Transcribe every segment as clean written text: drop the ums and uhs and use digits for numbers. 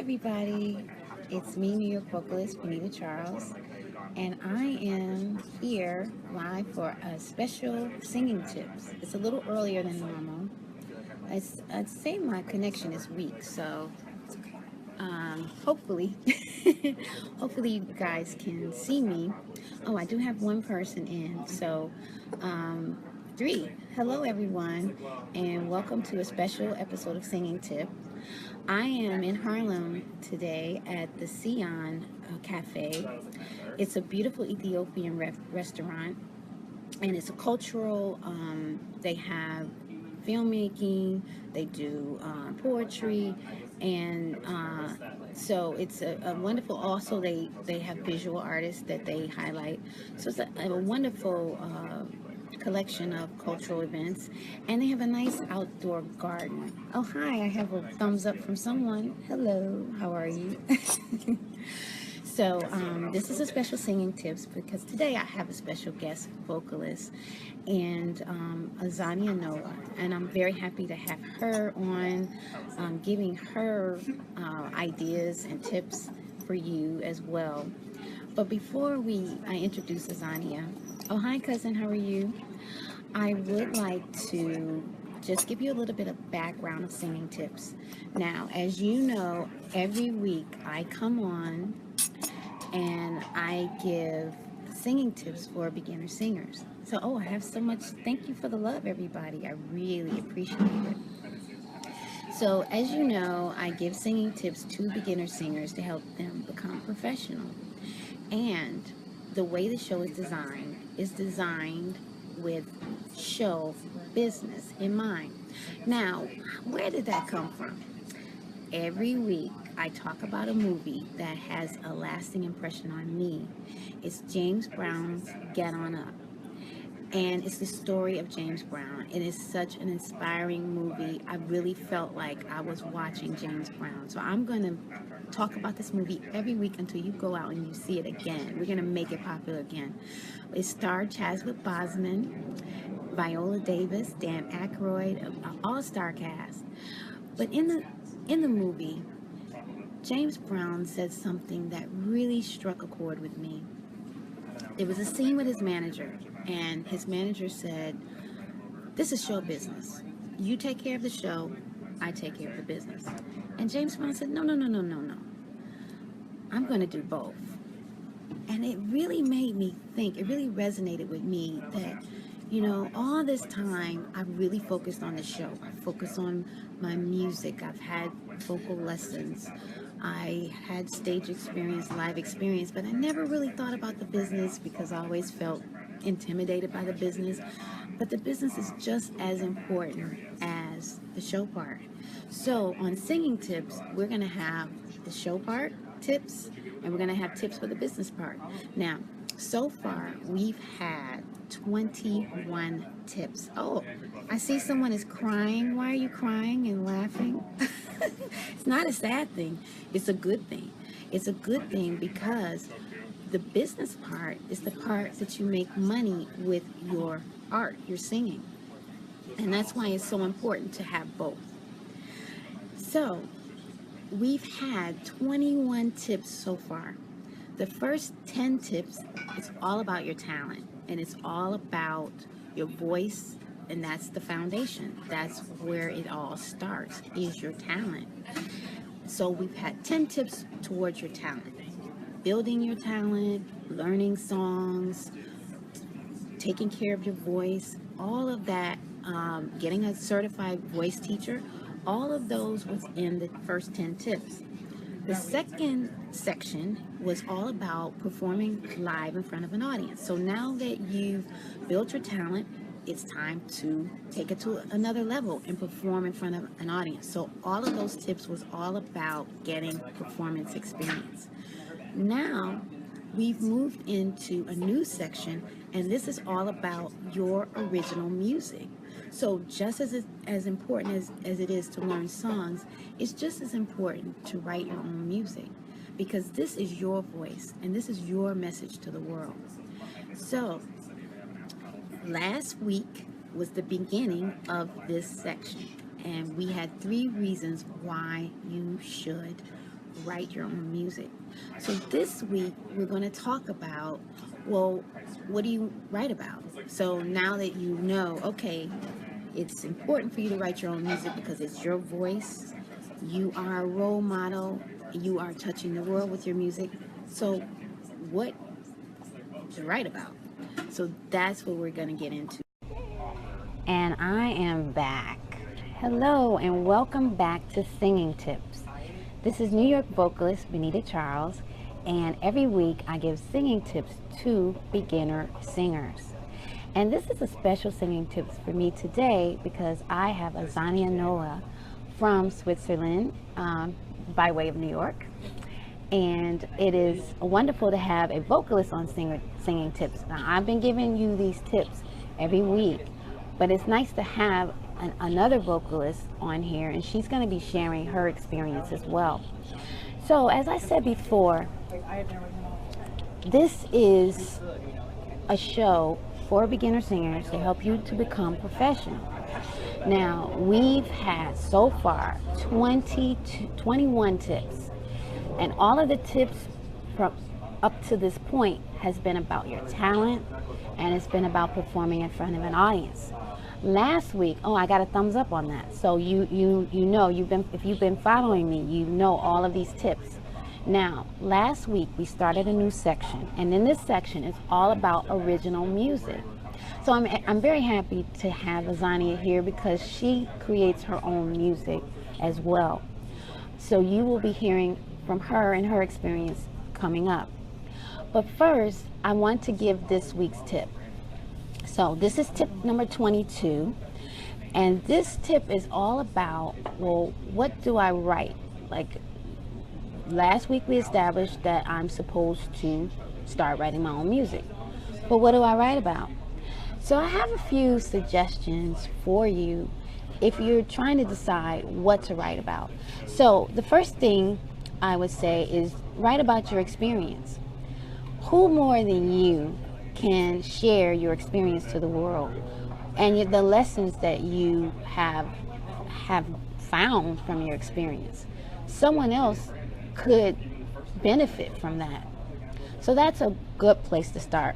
everybody. It's me, New York vocalist Benita Charles, and I am here live for a special singing tips. It's a little earlier than normal. I'd say my connection is weak, so hopefully, hopefully you guys can see me. Oh, I do have one person in, so three. Hello, everyone, and welcome to a special episode of Singing Tip. I am in Harlem today at the Tsion Cafe. It's a beautiful Ethiopian restaurant, and it's a cultural. They have filmmaking, they do poetry, and so it's a wonderful. Also, they have visual artists that they highlight. So it's a wonderful. Collection of cultural events, and they have a nice outdoor garden. Oh, hi, I have a thumbs up from someone. Hello, how are you? So this is a special singing tips because today I have a special guest vocalist and Azania Noah, and I'm very happy to have her on, giving her ideas and tips for you as well. But before I introduce Azania, oh, hi cousin, how are you? I would like to just give you a little bit of background of singing tips. Now, as you know, every week I come on and I give singing tips for beginner singers. So, oh, I have so much. Thank you for the love, everybody. I really appreciate it. So, as you know, I give singing tips to beginner singers to help them become professional. And the way the show is designed with show business in mind. Now, where did that come from? Every week, I talk about a movie that has a lasting impression on me. It's James Brown's Get On Up. And it's the story of James Brown. It is such an inspiring movie. I really felt like I was watching James Brown. So I'm going to talk about this movie every week until you go out and you see it again. We're going to make it popular again. It starred Chadwick Boseman, Viola Davis, Dan Aykroyd, an all-star cast. But in the movie, James Brown said something that really struck a chord with me. There was a scene with his manager, and his manager said, "This is show business. You take care of the show, I take care of the business." And James Brown said, "No, no, no, no, no, no. I'm going to do both." And it really made me think, it really resonated with me that, all this time I've really focused on the show. I focused on my music. I've had vocal lessons. I had stage experience, live experience, but I never really thought about the business because I always felt intimidated by the business. But the business is just as important as the show part. So on Singing Tips, we're going to have the show part tips, and we're going to have tips for the business part. Now, so far, we've had 21 tips. Oh, I see someone is crying. Why are you crying and laughing? It's not a sad thing. It's a good thing. It's a good thing because the business part is the part that you make money with your art, your singing. And that's why it's so important to have both. So, we've had 21 tips so far. The first 10 tips, it's all about your talent, and it's all about your voice, and that's the foundation. That's where it all starts, is your talent. So we've had 10 tips towards your talent. Building your talent, learning songs, taking care of your voice, all of that, getting a certified voice teacher, all of those was in the first 10 tips. The second section was all about performing live in front of an audience. So now that you've built your talent, it's time to take it to another level and perform in front of an audience. So all of those tips was all about getting performance experience. Now we've moved into a new section, and this is all about your original music. So just as important as it is to learn songs, it's just as important to write your own music, because this is your voice and this is your message to the world. So last week was the beginning of this section, and we had 3 reasons why you should write your own music. So this week we're going to talk about, well, what do you write about? So now that you know, okay, it's important for you to write your own music because it's your voice, you are a role model, you are touching the world with your music. So what to write about? So that's what we're going to get into. And I am back. Hello and welcome back to Singing Tips. This is New York vocalist Benita Charles, and every week I give singing tips to beginner singers. And this is a special singing tips for me today because I have Azania Noah from Switzerland by way of New York. And it is wonderful to have a vocalist on singing tips. Now, I've been giving you these tips every week, but it's nice to have another vocalist on here, and she's going to be sharing her experience as well. So as I said before, this is a show for beginner singers to help you to become professional. Now, we've had so far 21 tips, and all of the tips from up to this point has been about your talent, and it's been about performing in front of an audience. Last week, I got a thumbs up on that. So you know, if you've been following me, you know all of these tips. Now, last week we started a new section, and in this section it's all about original music. So I'm very happy to have Azania here because she creates her own music as well. So you will be hearing from her and her experience coming up. But first, I want to give this week's tip. So this is tip number 22, and this tip is all about, well, what do I write? Like last week we established that I'm supposed to start writing my own music, but what do I write about? So I have a few suggestions for you if you're trying to decide what to write about. So the first thing I would say is write about your experience. Who more than you can share your experience to the world and the lessons that you have found from your experience? Someone else could benefit from that. So that's a good place to start.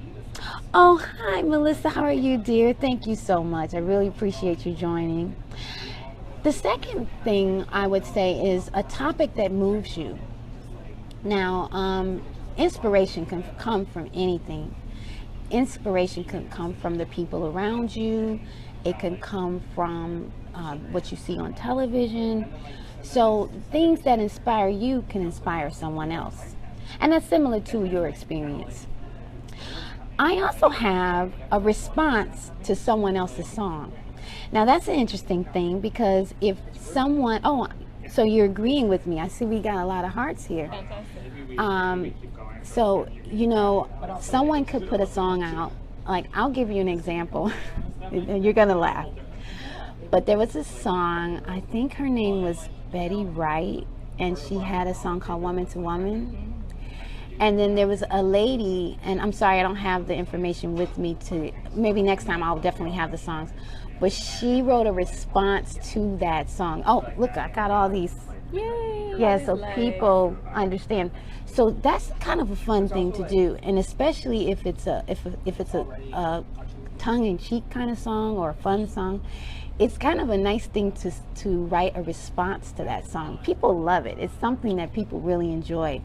Oh, hi Melissa, how are you, dear? Thank you so much. I really appreciate you joining. The second thing I would say is a topic that moves you. Now, inspiration can come from anything. Inspiration can come from the people around you. It can come from what you see on television. So things that inspire you can inspire someone else. And that's similar to your experience. I also have a response to someone else's song. Now that's an interesting thing because if someone, so you're agreeing with me. I see we got a lot of hearts here. So, you know, someone could put a song out, like I'll give you an example, and you're gonna laugh. But there was this song, I think her name was Betty Wright, and she had a song called Woman to Woman. And then there was a lady, and I'm sorry I don't have the information with me maybe next time I'll definitely have the songs. But she wrote a response to that song. Oh, look, I got all these. Yay! Yeah, so people understand. So that's kind of a fun thing to do, and especially if it's a tongue-in-cheek kind of song or a fun song, it's kind of a nice thing to write a response to that song. People love it. It's something that people really enjoy.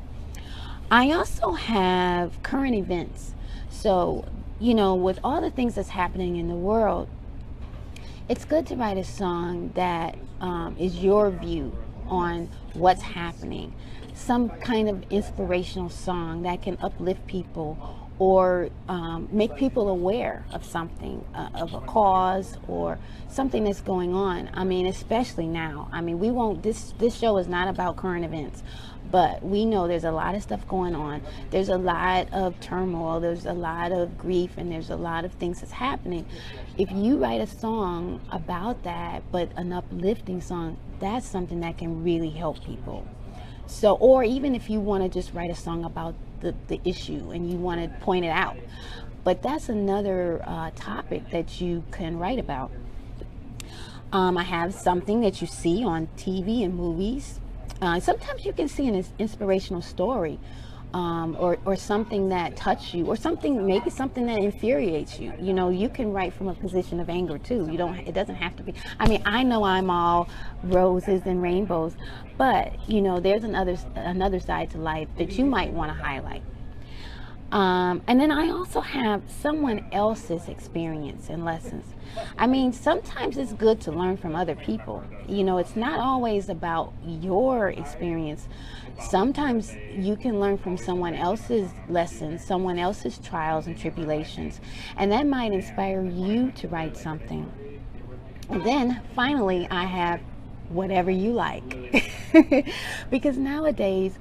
I also have current events. So, you know, with all the things that's happening in the world, it's good to write a song that is your view on what's happening. Some kind of inspirational song that can uplift people or make people aware of something, of a cause or something that's going on. I mean, especially now. I mean, this show is not about current events, but we know there's a lot of stuff going on. There's a lot of turmoil, there's a lot of grief, and there's a lot of things that's happening. If you write a song about that, but an uplifting song, that's something that can really help people. So, or even if you want to just write a song about the issue and you want to point it out. But that's another topic that you can write about. I have something that you see on TV and movies. Sometimes you can see an inspirational story, or something that touched you, or something, maybe something that infuriates you. You know, you can write from a position of anger too. You don't. It doesn't have to be. I mean, I know I'm all roses and rainbows, but you know, there's another side to life that you might want to highlight. And then I also have someone else's experience and lessons. I mean, sometimes it's good to learn from other people. You know, it's not always about your experience. Sometimes you can learn from someone else's lessons, someone else's trials and tribulations, and that might inspire you to write something. And then finally, I have whatever you like. Because nowadays,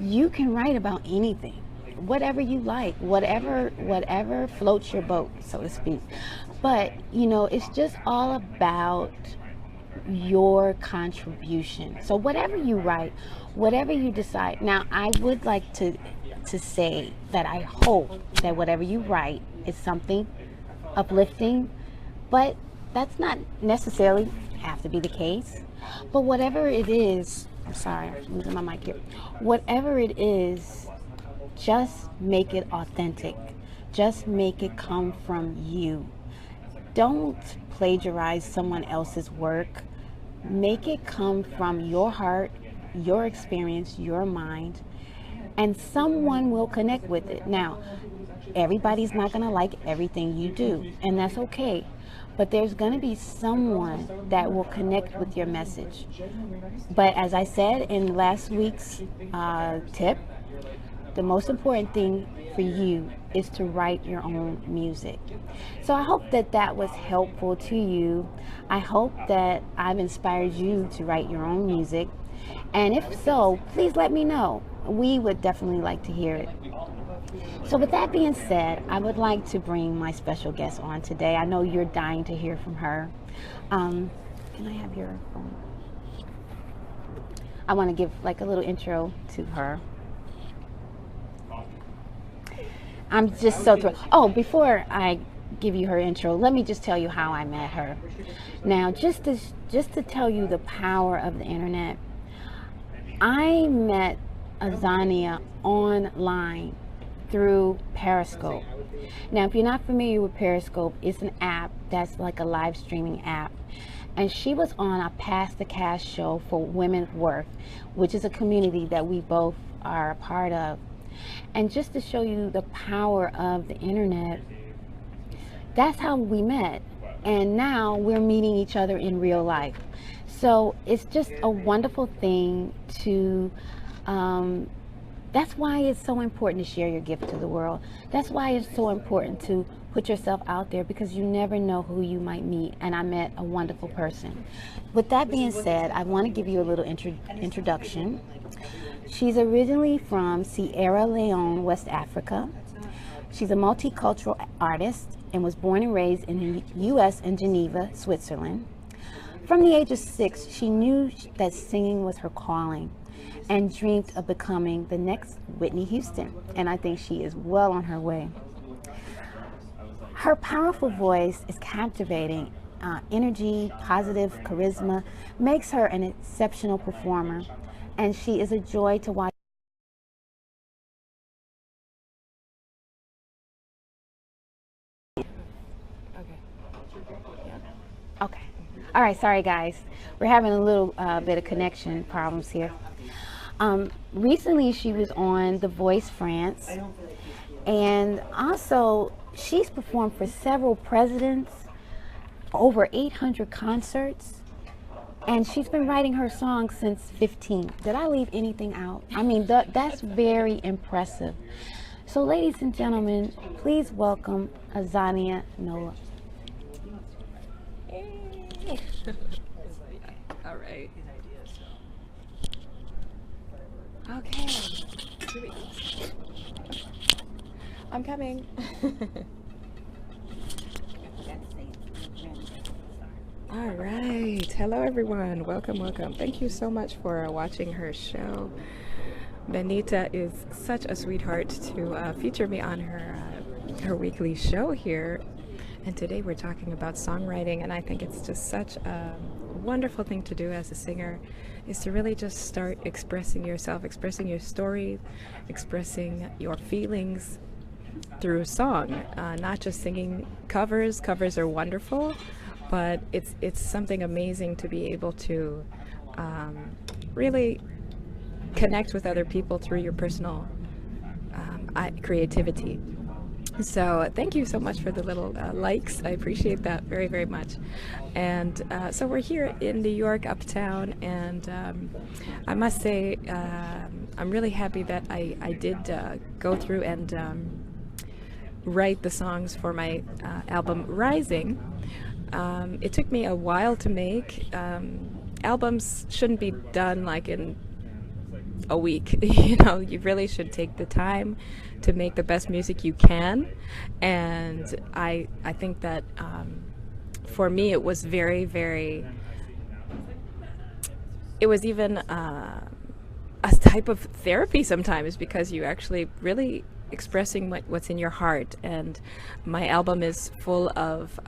you can write about anything, whatever you like, whatever floats your boat, so to speak. But you know, it's just all about your contribution. So whatever you write, whatever you decide. Now, I would like to say that I hope that whatever you write is something uplifting, but that's not necessarily have to be the case. But whatever it is, I'm sorry, I'm losing my mic here. Whatever it is, just make it authentic. Just make it come from you. Don't plagiarize someone else's work. Make it come from your heart, your experience, your mind, and someone will connect with it. Now, everybody's not going to like everything you do, and that's okay. But there's going to be someone that will connect with your message. But as I said in last week's tip, the most important thing for you is to write your own music. So I hope that that was helpful to you. I hope that I've inspired you to write your own music. And if so, please let me know. We would definitely like to hear it. So with that being said, I would like to bring my special guest on today. I know you're dying to hear from her. Can I have your phone? I want to give like a little intro to her. I'm just so thrilled. Oh, before I give you her intro, let me just tell you how I met her. Now, just to tell you the power of the internet, I met Azania online through Periscope. Now, if you're not familiar with Periscope, it's an app that's like a live streaming app. And she was on a Pass the Cash show for Women's Worth, which is a community that we both are a part of. And just to show you the power of the internet, that's how we met. And now we're meeting each other in real life. So it's just a wonderful thing to, that's why it's so important to share your gift to the world. That's why it's so important to put yourself out there, because you never know who you might meet. And I met a wonderful person. With that being said, I want to give you a little introduction. She's originally from Sierra Leone, West Africa. She's a multicultural artist and was born and raised in the U.S. in Geneva, Switzerland. From the age of 6, she knew that singing was her calling and dreamed of becoming the next Whitney Houston. And I think she is well on her way. Her powerful voice is captivating. Energy, positive charisma makes her an exceptional performer. And she is a joy to watch. Okay. Okay. All right. Sorry, guys. We're having a little bit of connection problems here. Recently, she was on The Voice France. And also, she's performed for several presidents, over 800 concerts. And she's been writing her songs since 15. Did I leave anything out? I mean, that's very impressive. So ladies and gentlemen, please welcome Azania Noah. All right. Okay. I'm coming. All right. Hello, everyone. Welcome, welcome. Thank you so much for watching her show. Benita is such a sweetheart to feature me on her weekly show here. And today we're talking about songwriting, and I think it's just such a wonderful thing to do as a singer is to really just start expressing yourself, expressing your story, expressing your feelings through song, not just singing covers. Covers are wonderful, but it's something amazing to be able to really connect with other people through your personal creativity. So thank you so much for the little likes. I appreciate that very, very much. And so we're here in New York, uptown, and I must say I'm really happy that I did go through and write the songs for my album Rising. It took me a while to make. Albums shouldn't be done like in a week. You know, you really should take the time to make the best music you can. And I think that for me it was very, very, it was even a type of therapy sometimes, because you actually really expressing what's in your heart. And my album is full of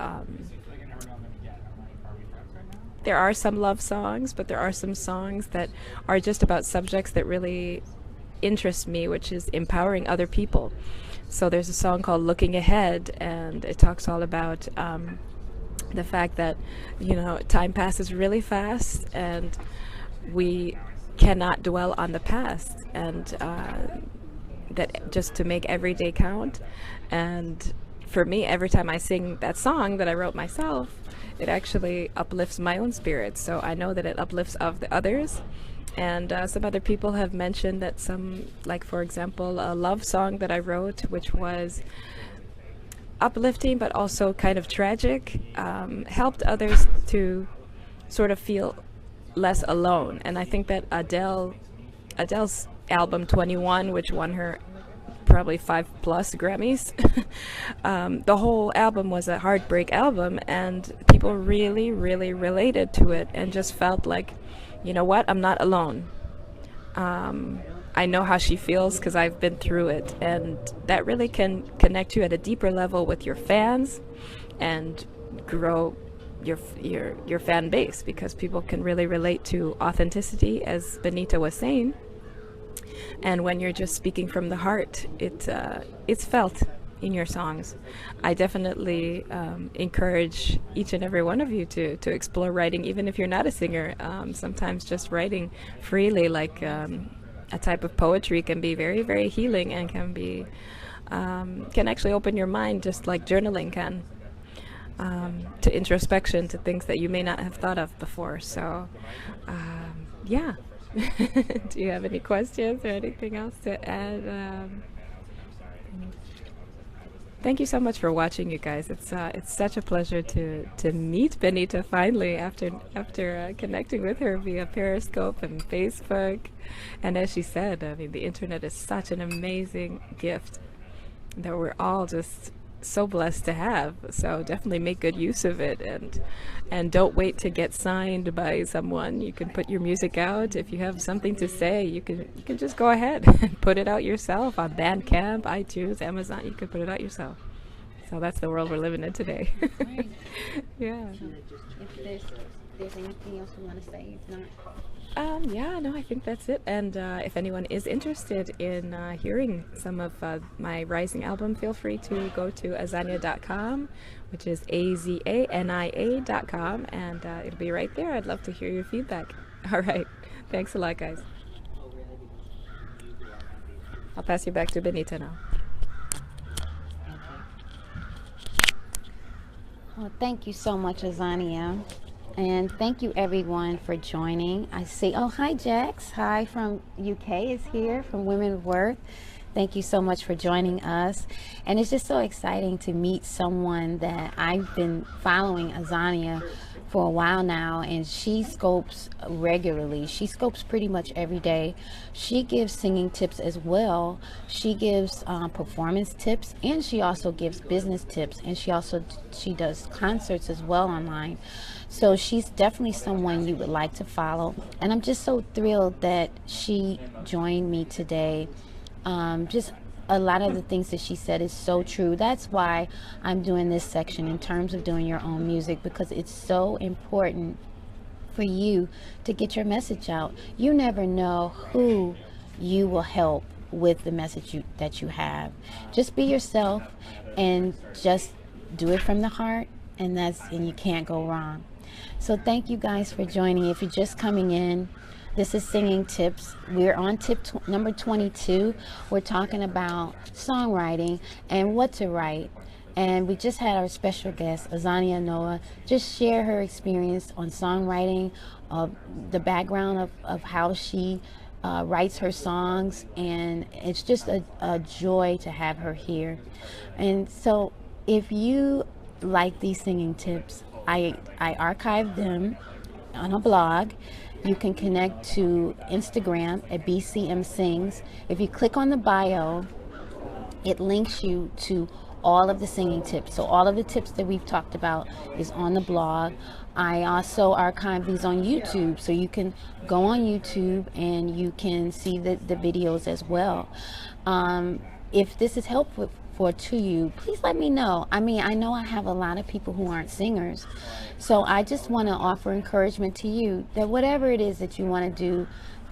there are some love songs, but there are some songs that are just about subjects that really interest me, which is empowering other people. So there's a song called Looking Ahead, and it talks all about the fact that, you know, time passes really fast and we cannot dwell on the past, and that just to make every day count. And for me, every time I sing that song that I wrote myself, it actually uplifts my own spirit. So I know that it uplifts of the others. And some other people have mentioned that some, like for example, a love song that I wrote, which was uplifting but also kind of tragic, helped others to sort of feel less alone. And I think that Adele's album 21, which won her probably 5+ Grammys, the whole album was a heartbreak album, and people really, really related to it and just felt like, you know what, I'm not alone. I know how she feels because I've been through it, and that really can connect you at a deeper level with your fans and grow your fan base, because people can really relate to authenticity, as Benita was saying. And when you're just speaking from the heart, it's felt in your songs. I definitely encourage each and every one of you to explore writing, even if you're not a singer. Sometimes just writing freely, like a type of poetry, can be very, very healing, and can actually open your mind, just like journaling can, to introspection, to things that you may not have thought of before. So yeah. Do you have any questions or anything else to add? Thank you so much for watching, you guys. It's such a pleasure to meet Benita finally, after connecting with her via Periscope and Facebook. And as she said, I mean, the internet is such an amazing gift that we're all just so blessed to have. So definitely make good use of it, and don't wait to get signed by someone. You can put your music out. If you have something to say, you can just go ahead and put it out yourself on Bandcamp, iTunes, Amazon. You can put it out yourself. So that's the world we're living in today. Yeah. If there's anything else you want to say, if not. Yeah, no, I think that's it. And if anyone is interested in hearing some of my Rising album, feel free to go to azania.com, which is azania.com, and it'll be right there. I'd love to hear your feedback. All right. Thanks a lot, guys. I'll pass you back to Benita now. Well, thank you so much, Azania. And thank you everyone for joining. I see, oh, hi Jax. Hi from UK is here, from Women of Worth. Thank you so much for joining us. And it's just so exciting to meet someone that I've been following, Azania, for a while now, and she scopes regularly. She scopes pretty much every day. She gives singing tips as well. She gives performance tips, and she also gives business tips, and she does concerts as well online. So she's definitely someone you would like to follow, and I'm just so thrilled that she joined me today. Just a lot of the things that she said is so true. That's why I'm doing this section in terms of doing your own music, because it's so important for you to get your message out. You never know who you will help with the message that you have. Just be yourself and just do it from the heart, and you can't go wrong. So thank you guys for joining. If you're just coming in, this is Singing Tips. We're on number 22. We're talking about songwriting and what to write. And we just had our special guest, Azania Noah, just share her experience on songwriting, the background of how she writes her songs. And it's just a joy to have her here. And so if you like these singing tips, I archive them on a blog. You can connect to Instagram at BCM Sings. If you click on the bio, it links you to all of the singing tips. So all of the tips that we've talked about is on the blog. I also archive these on YouTube, so you can go on YouTube and you can see the videos as well. If this is helpful to you, please let me know. I mean, I know I have a lot of people who aren't singers, so I just want to offer encouragement to you that whatever it is that you want to do,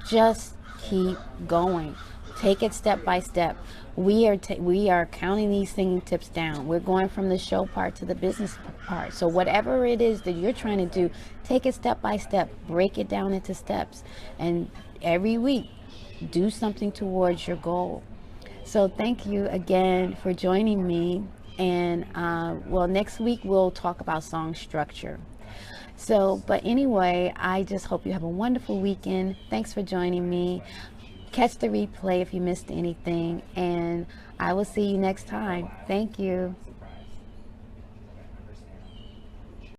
just keep going. Take it step by step. We are counting these singing tips down. We're going from the show part to the business part. So whatever it is that you're trying to do, take it step by step. Break it down into steps, and every week do something towards your goal. So thank you again for joining me. And well, next week we'll talk about song structure. So, but anyway, I just hope you have a wonderful weekend. Thanks for joining me. Catch the replay if you missed anything, and I will see you next time. Thank you.